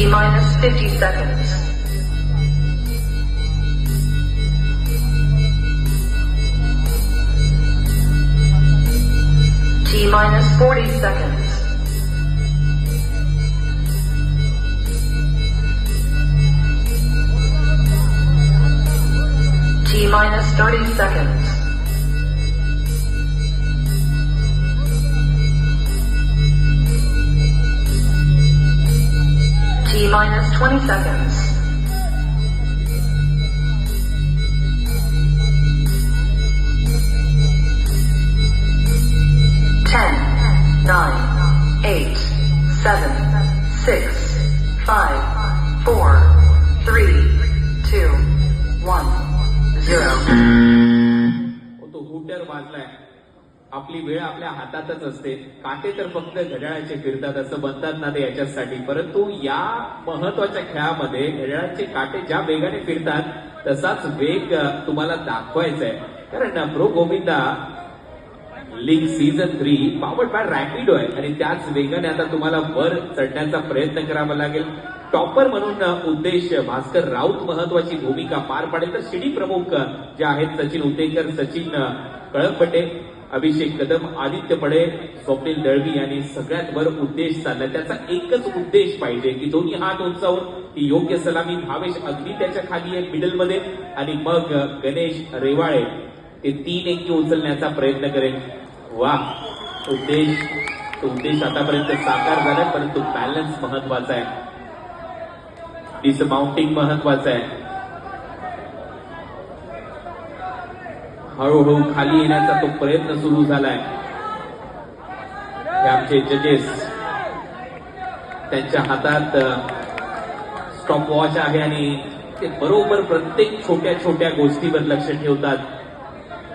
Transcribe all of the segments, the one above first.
T minus 50 seconds. T minus 40 seconds. T minus 30 seconds. T minus 20 seconds. Ten, nine, eight, seven, six, five, four, three, two, one, zero. तो hooter वाजलाय. आपली वेळ आपल्या हातातच असते. काटे तर फक्त घड्याळाचे फिरतात असं म्हणतात ना ते याच्यासाठी. परंतु या महत्वाच्या खेळामध्ये घड्याळाचे काटे ज्या वेगाने फिरतात तसाच वेग तुम्हाला दाखवायचा आहे. कारण pro Govinda league season 3 powered by Rapido आहे आणि त्याच वेगाने आता तुम्हाला वर चढण्याचा प्रयत्न करावा लागेल. टॉपर म्हणून उद्देश भास्कर राऊत महत्वाची भूमिका पार पाडेल तर शिडी प्रमुख जे आहेत सचिन उतेकर, सचिन कळकपटे, अभिषेक कदम, आदित्य पडे, स्वप्नील दळवी यांनी सगळ्यात वर उद्देश चाललाय. त्याचा एकच उद्देश पाहिजे की दोन्ही हात उंचावून ती योग्य सलामी. भावेश अगदी त्याच्या खाली आहे मिडल मध्ये आणि मग गणेश रेवाळे ते 3 अंकी उचलण्याचा प्रयत्न करेल. वा, उद्देश आतापर्यंत साकार झाला परंतु बॅलन्स महत्वाचा आहे, डिसमाउंटिंग महत्वाचं आहे. हळूहळू खाली येण्याचा तो प्रयत्न सुरू झालाय. हे आमचे जजेस, त्यांच्या हातात स्टॉप वॉच आहे आणि ते बरोबर प्रत्येक छोट्या छोट्या गोष्टीवर लक्ष ठेवतात.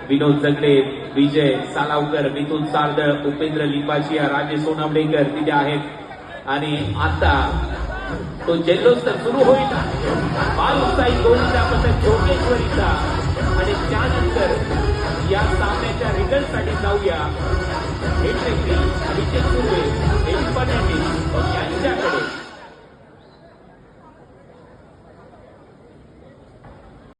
विनोद जगडे, विजय सालावकर, मिथुन सारदळ, उपेंद्र लिंबाशिया, राजेश सोनावडेकर तिथे आहेत आणि आता तो जल्लोष तर सुरू होईल. बालुसाई गोविंदा पतक योगेश्वरीचा आणि त्यानंतर या सामन्याच्या रिझल्टसाठी जाऊया हेड रेफरी अभिषेक सुर्वे यांच्याकडे.